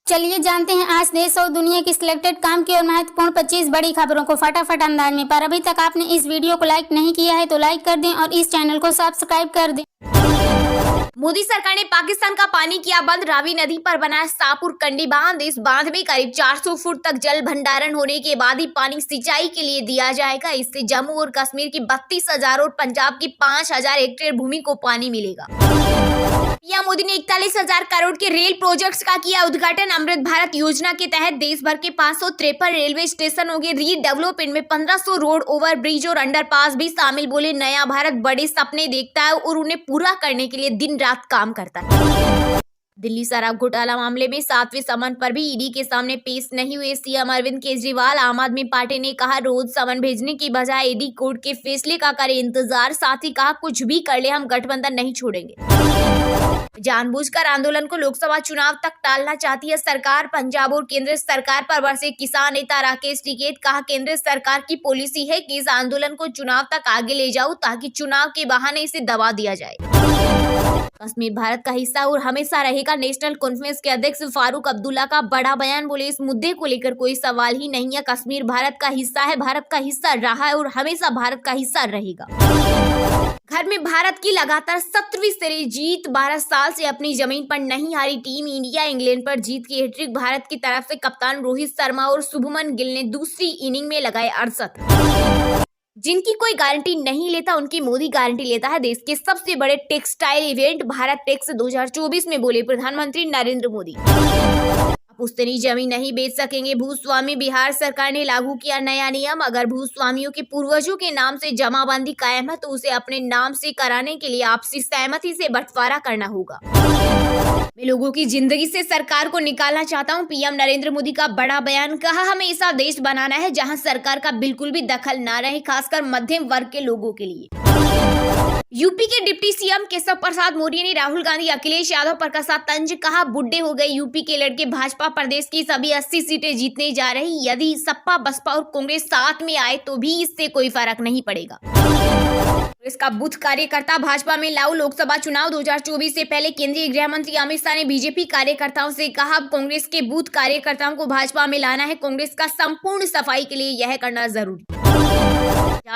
चलिए जानते हैं आज देश और दुनिया की सिलेक्टेड काम की और महत्वपूर्ण 25 बड़ी खबरों को फटाफट अंदाज में। पर अभी तक आपने इस वीडियो को लाइक नहीं किया है तो लाइक कर दें और इस चैनल को सब्सक्राइब कर दें। मोदी सरकार ने पाकिस्तान का पानी किया बंद। रावी नदी पर बनाया शाहपुर कंडी बांध। इस बांध में करीब 400 फुट तक जल भंडारण होने के बाद ही पानी सिंचाई के लिए दिया जाएगा। इससे जम्मू और कश्मीर की 32,000 और पंजाब की 5,000 हेक्टेयर भूमि को पानी मिलेगा। पीएम मोदी ने 41,000 करोड़ के रेल प्रोजेक्ट्स का किया उद्घाटन। अमृत भारत योजना के तहत देश भर के 553 रेलवे स्टेशन होंगे रीडेवलप। इनमें 1500 रोड, ओवर ब्रिज और अंडरपास भी शामिल। बोले नया भारत बड़े सपने देखता है और उन्हें पूरा करने के लिए दिन रात काम करता है। दिल्ली शराब घोटाला मामले में 7वें समन पर भी ईडी के सामने पेश नहीं हुए सीएम अरविंद केजरीवाल। आम आदमी पार्टी ने कहा रोज समन भेजने की बजाय ईडी कोर्ट के फैसले का करें इंतजार। साथ ही कहा कुछ भी कर ले हम गठबंधन नहीं छोड़ेंगे। जानबूझकर आंदोलन को लोकसभा चुनाव तक टालना चाहती है सरकार। पंजाब और केंद्र सरकार पर बरसे किसान नेता राकेश टिकैत। कहा केंद्र सरकार की पॉलिसी है कि इस आंदोलन को चुनाव तक आगे ले जाओ ताकि चुनाव के बहाने इसे दबा दिया जाए। कश्मीर भारत का हिस्सा और हमेशा रहेगा। नेशनल कॉन्फ्रेंस के अध्यक्ष फारूक अब्दुल्ला का बड़ा बयान। बोले इस मुद्दे को लेकर कोई सवाल ही नहीं है। कश्मीर भारत का हिस्सा है, भारत का हिस्सा रहा है और हमेशा भारत का हिस्सा रहेगा। घर में भारत की लगातार 17वीं सीरीज जीत। 12 साल से अपनी जमीन पर नहीं हारी टीम इंडिया। इंग्लैंड पर जीत की हैट्रिक। भारत की तरफ से कप्तान रोहित शर्मा और शुभमन गिल ने दूसरी इनिंग में लगाए 68। जिनकी कोई गारंटी नहीं लेता उनकी मोदी गारंटी लेता है। देश के सबसे बड़े टेक्सटाइल इवेंट भारत टेक्स 2024 में बोले प्रधानमंत्री नरेंद्र मोदी। पुश्तैनी जमीन नहीं बेच सकेंगे भूस्वामी। बिहार सरकार ने लागू किया नया नियम। अगर भूस्वामियों के पूर्वजों के नाम से जमाबंदी कायम है तो उसे अपने नाम से कराने के लिए आपसी सहमति से बंटवारा करना होगा। मैं लोगों की जिंदगी से सरकार को निकालना चाहता हूं। पीएम नरेंद्र मोदी का बड़ा बयान। कहा हमें ऐसा देश बनाना है जहां सरकार का बिल्कुल भी दखल ना रहे, खासकर मध्यम वर्ग के लोगों के लिए। यूपी के डिप्टी सीएम केशव प्रसाद मौर्य ने राहुल गांधी, अखिलेश यादव पर कसा तंज। कहा बुड्ढे हो गए यूपी के लड़के। भाजपा प्रदेश की सभी 80 सीटें जीतने जा रही। यदि सपा, बसपा और कांग्रेस साथ में आए तो भी इससे कोई फर्क नहीं पड़ेगा। कांग्रेस का बूथ कार्यकर्ता भाजपा में लाओ। लोकसभा चुनाव 2024 से पहले केंद्रीय गृह मंत्री अमित शाह ने बीजेपी कार्यकर्ताओं से कहा कांग्रेस के बूथ कार्यकर्ताओं को भाजपा में लाना है। कांग्रेस का संपूर्ण सफाई के लिए यह करना जरूरी है।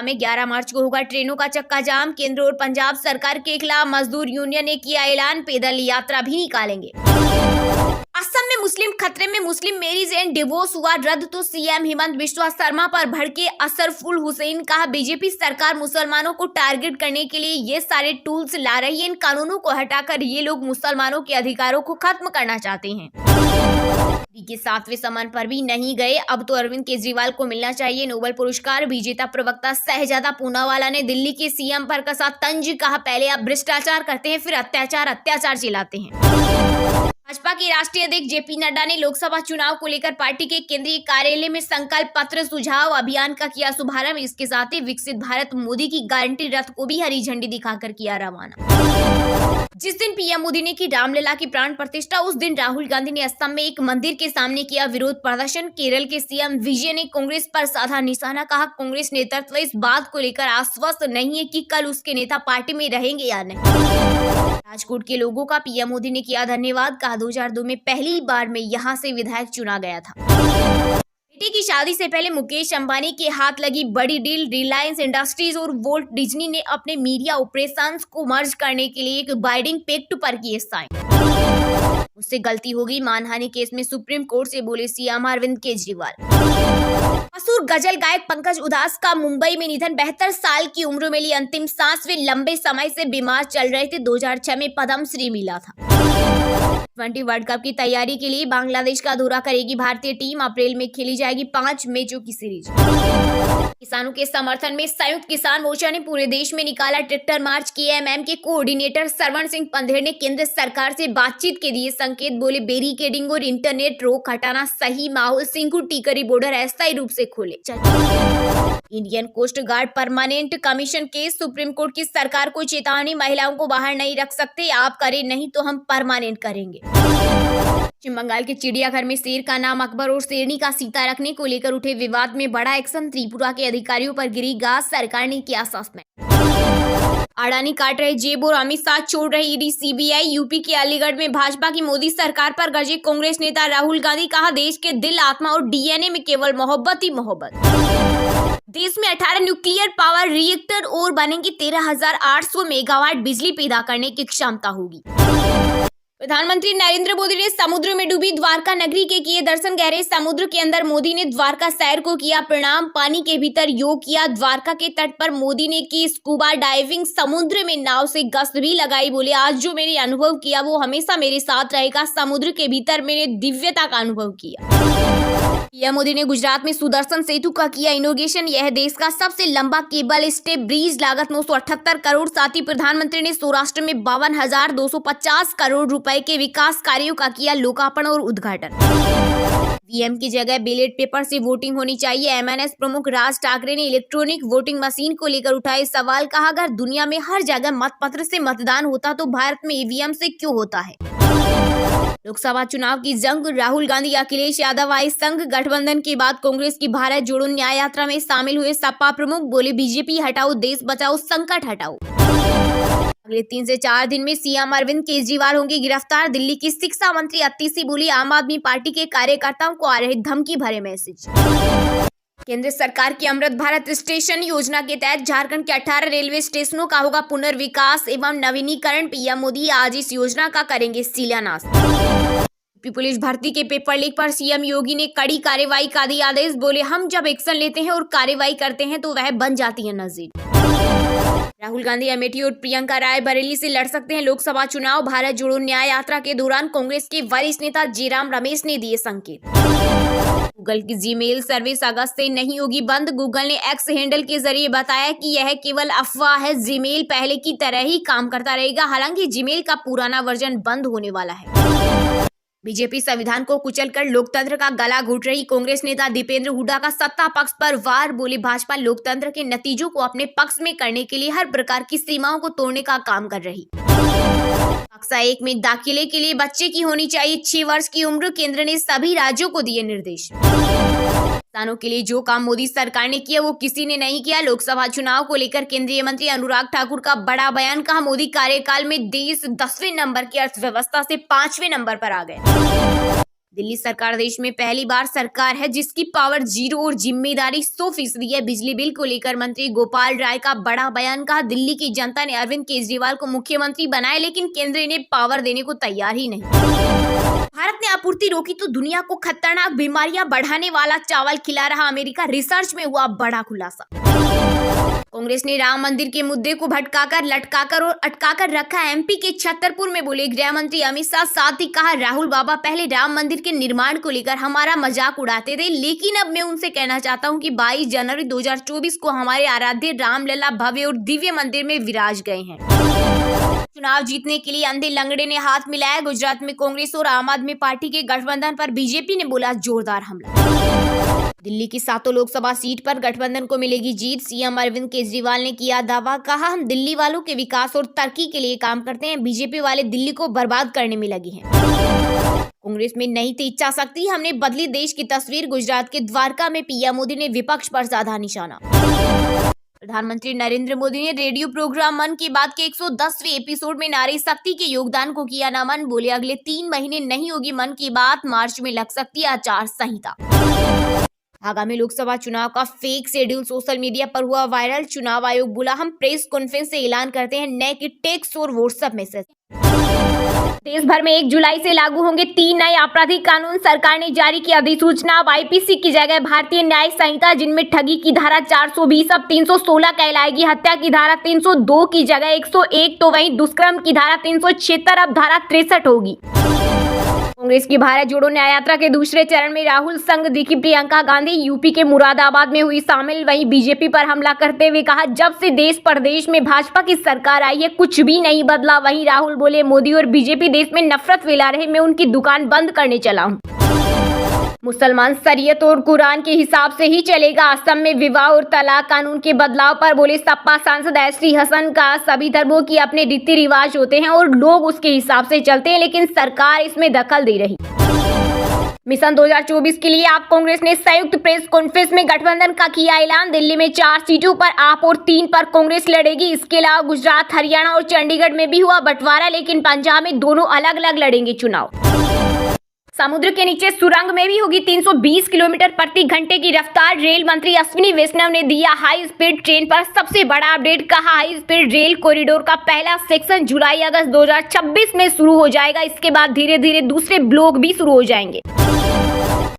में 11 मार्च को होगा ट्रेनों का चक्का जाम। केंद्र और पंजाब सरकार के खिलाफ मजदूर यूनियन ने किया ऐलान, पैदल यात्रा भी निकालेंगे। असम में मुस्लिम खतरे में। मुस्लिम मैरिज एंड डिवोर्स हुआ रद्द तो सीएम हेमंत बिश्वा शर्मा पर भड़के असरफुल हुसैन। कहा बीजेपी सरकार मुसलमानों को टारगेट करने के लिए ये सारे टूल्स ला रही है। इन कानूनों को हटाकर ये लोग मुसलमानों के अधिकारों को खत्म करना चाहते हैं। के 7वें सम्मान पर भी नहीं गए। अब तो अरविंद केजरीवाल को मिलना चाहिए नोबेल पुरस्कार। विजेता प्रवक्ता शहजादा पूनावाला ने दिल्ली के सीएम पर कसा तंज। कहा पहले आप भ्रष्टाचार करते हैं फिर अत्याचार चिल्लाते हैं। भाजपा के राष्ट्रीय अध्यक्ष जेपी नड्डा ने लोकसभा चुनाव को लेकर पार्टी के केंद्रीय कार्यालय में संकल्प पत्र सुझाव अभियान का किया शुभारंभ। इसके साथ ही विकसित भारत मोदी की गारंटी रथ को भी हरी झंडी दिखाकर किया रवाना। जिस दिन पीएम मोदी ने की रामलला की प्राण प्रतिष्ठा उस दिन राहुल गांधी ने असम में एक मंदिर के सामने किया विरोध प्रदर्शन। केरल के सीएम विजय ने कांग्रेस पर साधा निशाना। कहा कांग्रेस नेतृत्व इस बात को लेकर आश्वस्त नहीं है कि कल उसके नेता पार्टी में रहेंगे या नहीं। राजकोट के लोगों का पीएम मोदी ने किया धन्यवाद। कहा 2002 में पहली बार में यहां से विधायक चुना गया था। बेटी की शादी से पहले मुकेश अंबानी के हाथ लगी बड़ी डील। रिलायंस इंडस्ट्रीज और वोल्ट डिज्नी ने अपने मीडिया ऑपरेशंस को मर्ज करने के लिए एक बाइंडिंग पैक्ट पर किए साइन। उससे गलती होगी मानहानि केस में सुप्रीम कोर्ट से बोले सीएम अरविंद केजरीवाल। मशहूर गजल गायक पंकज उधास का मुंबई में निधन। 72 साल की उम्र में ली अंतिम सांस। वे लंबे समय से बीमार चल रहे थे। 2006 में पद्मश्री मिला था। T20 वर्ल्ड कप की तैयारी के लिए बांग्लादेश का दौरा करेगी भारतीय टीम। अप्रैल में खेली जाएगी 5 मैचों की सीरीज। किसानों के समर्थन में संयुक्त किसान मोर्चा ने पूरे देश में निकाला ट्रैक्टर मार्च। केएमएम के कोऑर्डिनेटर सरवण सिंह पंधेर ने केंद्र सरकार से बातचीत के दिए संकेत। बोले बैरिकेडिंग और इंटरनेट रोक हटाना सही माहौल। सिंघू टीकरी बॉर्डर अस्थायी रूप से खोले। Indian coast guard permanent commission case. Supreme court की सरकार को चेतावनी, महिलाओं को बाहर नहीं रख सकते। आप करें नहीं तो हम परमानेंट करेंगे। पश्चिम बंगाल के चिड़ियाघर में शेर का नाम अकबर और शेरनी का सीता रखने को लेकर उठे विवाद में बड़ा एक्शन। त्रिपुरा के अधिकारियों पर गिरी गाज। सरकार ने किया सस्पेंड। अडानी काट रहे जेब और अमित शाह छोड़ रहे ईडी सीबीआई। यूपी के अलीगढ़ में भाजपा की मोदी सरकार पर गरजे कांग्रेस नेता राहुल गांधी। कहा, देश के दिल, आत्मा और डीएनए में केवल मोहब्बत ही मोहब्बत। देश में 18 न्यूक्लियर पावर रिएक्टर और बनेंगे। 13,800 मेगावाट बिजली पैदा करने की क्षमता होगी। प्रधानमंत्री नरेंद्र मोदी ने समुद्र में डूबी द्वारका नगरी के किए दर्शन। गहरे समुद्र के अंदर मोदी ने द्वारका शहर को किया प्रणाम। पानी के भीतर योग किया। द्वारका के तट पर मोदी ने की स्कूबा डाइविंग। समुद्र में नाव से गश्त भी लगाई। बोले, आज जो मैंने अनुभव किया वो हमेशा मेरे साथ रहेगा। समुद्र के भीतर मैंने दिव्यता का अनुभव किया। पीएम मोदी ने गुजरात में सुदर्शन सेतु का किया इनोग्रेशन। यह देश का सबसे लंबा केबल स्टे ब्रिज, लागत 978 करोड़। साथ ही प्रधानमंत्री ने सौराष्ट्र में 52,250 करोड़ रुपए के विकास कार्यों का किया लोकार्पण और उद्घाटन। ईवीएम की जगह बैलेट पेपर से वोटिंग होनी चाहिए। एमएनएस प्रमुख राज ठाकरे ने इलेक्ट्रॉनिक वोटिंग मशीन को लेकर उठाए सवाल। कहा, अगर दुनिया में हर जगह मतपत्र से मतदान होता तो भारत में ईवीएम से क्यों होता है। लोकसभा चुनाव की जंग, राहुल गांधी, अखिलेश यादव आए संघ। गठबंधन के बाद कांग्रेस की भारत जोड़ो न्याय यात्रा में शामिल हुए सपा प्रमुख। बोले, बीजेपी हटाओ, देश बचाओ, संकट हटाओ। अगले 3 से 4 दिन में सीएम अरविंद केजरीवाल होंगे गिरफ्तार। दिल्ली की शिक्षा मंत्री अतिशी बोली, आम आदमी पार्टी के कार्यकर्ताओं को आ रहे धमकी भरे मैसेज। केंद्र सरकार की अमृत भारत स्टेशन योजना के तहत झारखंड के 18 रेलवे स्टेशनों का होगा पुनर्विकास एवं नवीनीकरण। पीएम मोदी आज इस योजना का करेंगे शिलान्यास। यूपी पुलिस भर्ती के पेपर लीक पर सीएम योगी ने कड़ी कार्रवाई का दिया आदेश। बोले, हम जब एक्शन लेते हैं और कार्रवाई करते हैं तो वह बन जाती है नजीर। राहुल गांधी अमेठी और प्रियंका राय बरेली से लड़ सकते हैं लोकसभा चुनाव। भारत जोड़ो न्याय यात्रा के दौरान कांग्रेस के वरिष्ठ नेता जयराम रमेश ने दिए संकेत। गूगल की जीमेल सर्विस अगस्त से नहीं होगी बंद। गूगल ने एक्स हैंडल के जरिए बताया कि यह केवल अफवाह है। जीमेल पहले की तरह ही काम करता रहेगा। हालांकि जीमेल का पुराना वर्जन बंद होने वाला है। बीजेपी संविधान को कुचलकर लोकतंत्र का गला घोट रही। कांग्रेस नेता दीपेंद्र हुड्डा का सत्ता पक्ष पर वार। बोले, भाजपा लोकतंत्र के नतीजों को अपने पक्ष में करने के लिए हर प्रकार की सीमाओं को तोड़ने का काम कर रही। कक्षा 1 में दाखिले के लिए बच्चे की होनी चाहिए 6 वर्ष की उम्र। केंद्र ने सभी राज्यों को दिए निर्देश। किसानों के लिए जो काम मोदी सरकार ने किया वो किसी ने नहीं किया। लोकसभा चुनाव को लेकर केंद्रीय मंत्री अनुराग ठाकुर का बड़ा बयान। कहा, मोदी कार्यकाल में देश 10वें नंबर की अर्थव्यवस्था से 5वें नंबर पर आ गए। दिल्ली सरकार देश में पहली बार सरकार है जिसकी पावर 0 और जिम्मेदारी 100% है। बिजली बिल को लेकर मंत्री गोपाल राय का बड़ा बयान। कहा, दिल्ली की जनता ने अरविंद केजरीवाल को मुख्यमंत्री बनाया लेकिन केंद्र इन्हें पावर देने को तैयार ही नहीं। भारत ने आपूर्ति रोकी तो दुनिया को खतरनाक बीमारियां बढ़ाने वाला चावल खिला रहा अमेरिका। रिसर्च में हुआ बड़ा खुलासा। कांग्रेस ने राम मंदिर के मुद्दे को भटकाकर, लटकाकर और अटकाकर रखा। एमपी के छतरपुर में बोले गृह मंत्री अमित शाह। साथ ही कहा, राहुल बाबा पहले राम मंदिर के निर्माण को लेकर हमारा मजाक उड़ाते थे, लेकिन अब मैं उनसे कहना चाहता हूं कि 22 जनवरी 2024 को हमारे आराध्य रामलला भव्य और दिव्य मंदिर में विराज गए हैं। चुनाव जीतने के लिए अंधे लंगड़े ने हाथ मिलाया। गुजरात में कांग्रेस और आम आदमी पार्टी के गठबंधन पर बीजेपी ने बोला जोरदार हमला। दिल्ली की 7 लोकसभा सीट पर गठबंधन को मिलेगी जीत। सीएम अरविंद केजरीवाल ने किया दावा। कहा, हम दिल्ली वालों के विकास और तरक्की के लिए काम करते हैं। बीजेपी वाले दिल्ली को बर्बाद करने में लगे हैं। कांग्रेस में नहीं थी इच्छा शक्ति, हमने बदली देश की तस्वीर। गुजरात के द्वारका में पीएम मोदी ने विपक्ष पर साधा निशाना। प्रधानमंत्री नरेंद्र मोदी ने रेडियो प्रोग्राम मन की बात के 110वें एपिसोड में नारी शक्ति के योगदान को किया नमन। बोले, अगले 3 महीने नहीं होगी मन की बात। मार्च में लग सकती है आचार संहिता। आगामी लोकसभा चुनाव का फेक शेड्यूल सोशल मीडिया पर हुआ वायरल। चुनाव आयोग बोला, हम प्रेस कॉन्फ्रेंस से ऐलान करते हैं नए की टेक्स्ट और व्हाट्सएप मैसेज। देश भर में 1 जुलाई से लागू होंगे 3 नए आपराधिक कानून। सरकार ने जारी की अधिसूचना। अब आईपीसी की जगह भारतीय न्याय संहिता, जिनमें ठगी की धारा 420 अब 316 कहलाएगी। हत्या की धारा 302 की जगह 101, तो वहीं दुष्कर्म की धारा 376 अब धारा 63 होगी। कांग्रेस की भारत जोड़ो न्याय यात्रा के दूसरे चरण में राहुल संग दिखी प्रियंका गांधी। यूपी के मुरादाबाद में हुई शामिल। वहीं बीजेपी पर हमला करते हुए कहा, जब से देश प्रदेश में भाजपा की सरकार आई है कुछ भी नहीं बदला। वहीं राहुल बोले, मोदी और बीजेपी देश में नफरत फैला रहे, मैं उनकी दुकान बंद करने चला हूं। मुसलमान शरीयत और कुरान के हिसाब से ही चलेगा। असम में विवाह और तलाक कानून के बदलाव पर बोले सपा सांसद एसटी हसन। का सभी धर्मों की अपने रीति रिवाज होते हैं और लोग उसके हिसाब से चलते हैं, लेकिन सरकार इसमें दखल दे रही। मिशन 2024 के लिए आप कांग्रेस ने संयुक्त प्रेस कॉन्फ्रेंस में गठबंधन का किया ऐलान। दिल्ली में 4 सीटों पर आप और 3 पर कांग्रेस लड़ेगी। इसके अलावा गुजरात, हरियाणा और चंडीगढ़ में भी हुआ बंटवारा, लेकिन पंजाब में दोनों अलग अलग लड़ेंगे चुनाव। समुद्र के नीचे सुरंग में भी होगी 320 किलोमीटर प्रति घंटे की रफ्तार। रेल मंत्री अश्विनी वैष्णव ने दिया हाई स्पीड ट्रेन पर सबसे बड़ा अपडेट। कहा हाई स्पीड रेल कॉरिडोर का पहला सेक्शन जुलाई-अगस्त 2026 में शुरू हो जाएगा। इसके बाद धीरे धीरे दूसरे ब्लॉक भी शुरू हो जाएंगे।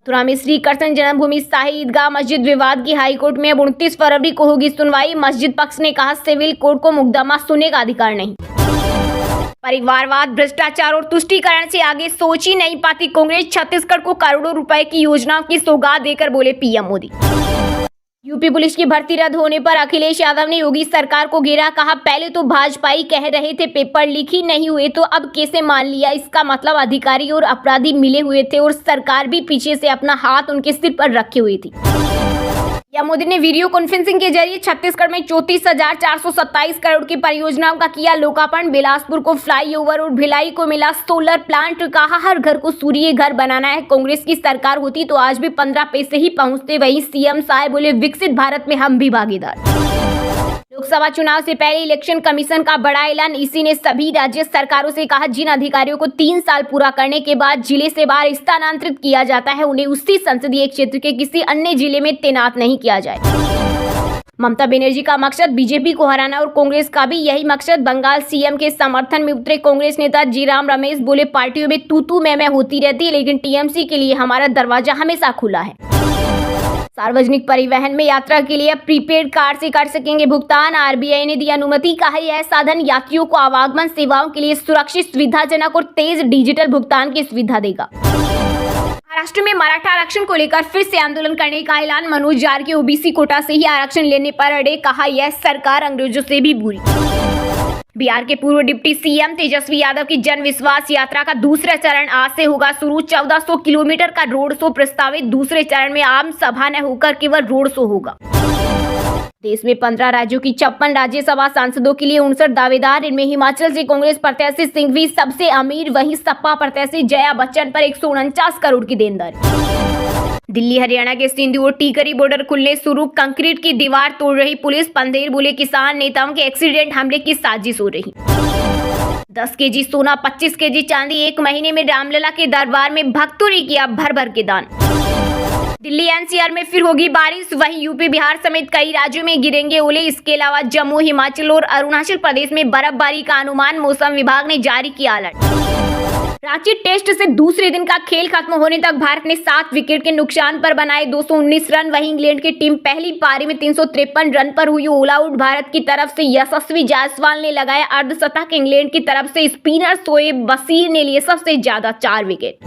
मथुरा में श्री कृष्ण जन्मभूमि शाही ईदगाह मस्जिद विवाद की हाईकोर्ट में अब 29 फरवरी को होगी सुनवाई। मस्जिद पक्ष ने कहा सिविल कोर्ट को मुकदमा सुनने का अधिकार नहीं। परिवारवाद, भ्रष्टाचार और तुष्टीकरण से आगे सोच ही नहीं पाती कांग्रेस। छत्तीसगढ़ को करोड़ों रुपए की योजनाओं की सौगात देकर बोले पीएम मोदी। यूपी पुलिस की भर्ती रद्द होने पर अखिलेश यादव ने योगी सरकार को घेरा। कहा पहले तो भाजपाई कह रहे थे पेपर लीक ही नहीं हुए, तो अब कैसे मान लिया? इसका मतलब अधिकारी और अपराधी मिले हुए थे और सरकार भी पीछे से अपना हाथ उनके सिर पर रखे हुई थी। पीएम मोदी ने वीडियो कॉन्फ्रेंसिंग के जरिए छत्तीसगढ़ में 34,427 करोड़ की परियोजनाओं का किया लोकार्पण। बिलासपुर को फ्लाईओवर और भिलाई को मिला सोलर प्लांट। कहा हर घर को सूर्य घर बनाना है। कांग्रेस की सरकार होती तो आज भी 15 पैसे ही पहुंचते। वहीं सीएम साहब बोले विकसित भारत में हम भी भागीदार। लोकसभा चुनाव से पहले इलेक्शन कमीशन का बड़ा ऐलान। इसी ने सभी राज्य सरकारों से कहा जिन अधिकारियों को 3 साल पूरा करने के बाद जिले से बाहर स्थानांतरित किया जाता है उन्हें उसी संसदीय क्षेत्र के किसी अन्य जिले में तैनात नहीं किया जाए। ममता बनर्जी का मकसद बीजेपी को हराना और कांग्रेस का भी यही मकसद। बंगाल सीएम के समर्थन में उतरे कांग्रेस नेता जीराम रमेश बोले पार्टियों में तू मैं होती रहती है, लेकिन टीएमसी के लिए हमारा दरवाजा हमेशा खुला है। सार्वजनिक परिवहन में यात्रा के लिए प्रीपेड कार्ड से कर सकेंगे भुगतान। आरबीआई ने दी अनुमति। कहा यह साधन यात्रियों को आवागमन सेवाओं के लिए सुरक्षित, सुविधाजनक और तेज डिजिटल भुगतान की सुविधा देगा। महाराष्ट्र में मराठा आरक्षण को लेकर फिर से आंदोलन करने का ऐलान। मनोज जारकी ओबीसी कोटा से ही आरक्षण लेने पर अड़े। कहा यह सरकार अंग्रेजों से भी बुरी। बिहार के पूर्व डिप्टी सीएम तेजस्वी यादव की जन विश्वास यात्रा का दूसरा चरण आज से होगा शुरू। 1400 किलोमीटर का रोड शो प्रस्तावित। दूसरे चरण में आम सभा न होकर केवल रोड शो होगा। देश में 15 राज्यों की 56 राज्यसभा सांसदों के लिए 59 दावेदार। इनमें हिमाचल से कांग्रेस प्रत्याशी सिंघवी सबसे अमीर। वहीं सपा प्रत्याशी जया बच्चन पर 149 करोड़ की देनदारी। दिल्ली हरियाणा के सिंधु और टीकरी बॉर्डर खुलने शुरू। कंक्रीट की दीवार तोड़ रही पुलिस। पंधेर बोले किसान नेताओं के एक्सीडेंट हमले की साजिश हो रही। 10 केजी सोना, 25 केजी चांदी। 1 महीने में रामलला के दरबार में भक्तों ने किया भर भर के दान। दिल्ली एनसीआर में फिर होगी बारिश। वहीं यूपी, बिहार समेत कई राज्यों में गिरेंगे ओले। इसके अलावा जम्मू, हिमाचल और अरुणाचल प्रदेश में बर्फबारी का अनुमान। मौसम विभाग ने जारी किया अलर्ट। रांची टेस्ट से दूसरे दिन का खेल खत्म होने तक भारत ने 7 विकेट के नुकसान पर बनाए 219 रन। वहीं इंग्लैंड की टीम पहली पारी में 353 रन पर हुई ऑल आउट। भारत की तरफ से यशस्वी जायसवाल ने लगाया अर्धशतक। इंग्लैंड की तरफ से स्पिनर शोएब बशीर ने लिए सबसे ज्यादा 4 विकेट।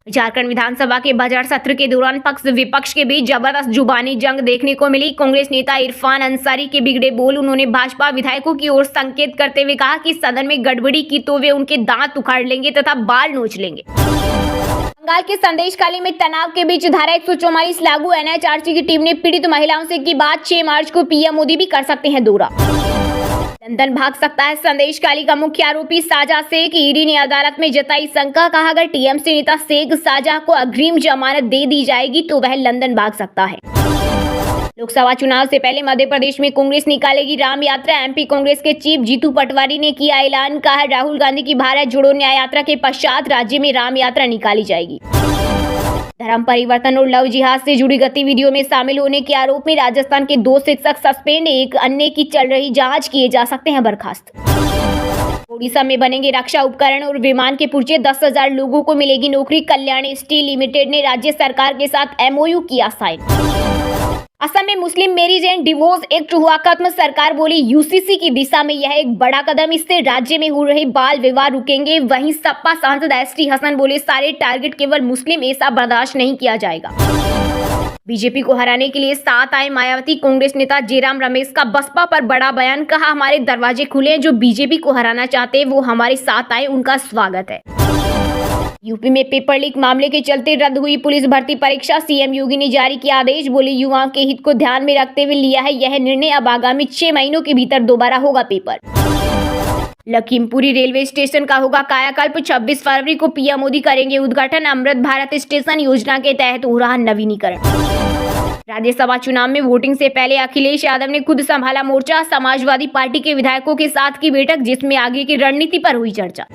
झारखंड विधानसभा के बजट सत्र के दौरान पक्ष विपक्ष के बीच जबरदस्त जुबानी जंग देखने को मिली। कांग्रेस नेता इरफान अंसारी के बिगड़े बोल। उन्होंने भाजपा विधायकों की ओर संकेत करते हुए कहा कि सदन में गड़बड़ी की तो वे उनके दांत उखाड़ लेंगे तथा बाल नोच लेंगे। बंगाल के संदेशखाली में तनाव के बीच धारा 144 लागू। एनएचआरसी की टीम ने पीड़ित महिलाओं से की बात। 6 मार्च को पीएम मोदी भी कर सकते हैं दौरा। लंदन भाग सकता है संदेशखाली का मुख्य आरोपी साजा शेख। ईडी ने अदालत में जताई शंका। कहा अगर टीएमसी नेता शेख साजा को अग्रिम जमानत दे दी जाएगी तो वह लंदन भाग सकता है। लोकसभा चुनाव से पहले मध्य प्रदेश में कांग्रेस निकालेगी राम यात्रा। एमपी कांग्रेस के चीफ जीतू पटवारी ने किया ऐलान। कहा राहुल गांधी की भारत जोड़ो न्याय यात्रा के पश्चात राज्य में राम यात्रा निकाली जाएगी। धर्म परिवर्तन और लव जिहाद से जुड़ी गतिविधियों में शामिल होने के आरोप में राजस्थान के 2 शिक्षक सस्पेंड। एक अन्य की चल रही जांच, किए जा सकते हैं बर्खास्त। ओडिशा में बनेंगे रक्षा उपकरण और विमान के पुर्जे। 10,000 लोगों को मिलेगी नौकरी। कल्याणी स्टील लिमिटेड ने राज्य सरकार के साथ एमओयू किया साइन। असम में मुस्लिम मैरिज एंड डिवोर्स एक्ट हुआ खत्म। सरकार बोली यूसीसी की दिशा में यह एक बड़ा कदम। इससे राज्य में हो रहे बाल विवाह रुकेंगे। वहीं सपा सांसद एसटी हसन बोले सारे टारगेट केवल मुस्लिम, ऐसा बर्दाश्त नहीं किया जाएगा। बीजेपी को हराने के लिए साथ आए मायावती। कांग्रेस नेता जयराम रमेश का बसपा पर बड़ा बयान। कहा हमारे दरवाजे खुले हैं। जो बीजेपी को हराना चाहते हैं वो हमारे साथ आए, उनका स्वागत है। यूपी में पेपर लीक मामले के चलते रद्द हुई पुलिस भर्ती परीक्षा। सीएम योगी ने जारी किया आदेश। बोले युवाओं के हित को ध्यान में रखते हुए लिया है यह निर्णय। अब आगामी 6 महीनों के भीतर दोबारा होगा पेपर। लखीमपुरी रेलवे स्टेशन का होगा कायाकल्प। 26 फरवरी को पीएम मोदी करेंगे उद्घाटन। अमृत भारत स्टेशन योजना के तहत हो रहा नवीनीकरण। राज्यसभा चुनाव में वोटिंग से पहले अखिलेश यादव ने खुद संभाला मोर्चा। समाजवादी पार्टी के विधायकों के साथ की बैठक, जिसमें आगे की रणनीति पर हुई चर्चा।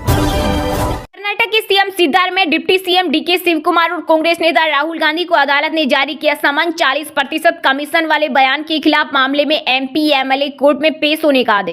कर्नाटक के सीएम सिद्धार्थ में deputy CM DK Shiv Kumar और कांग्रेस नेता राहुल गांधी को अदालत ने जारी किया समन। 40% कमीशन वाले बयान के खिलाफ मामले में एमपी एमएलए कोर्ट में पेश होने का आदेश।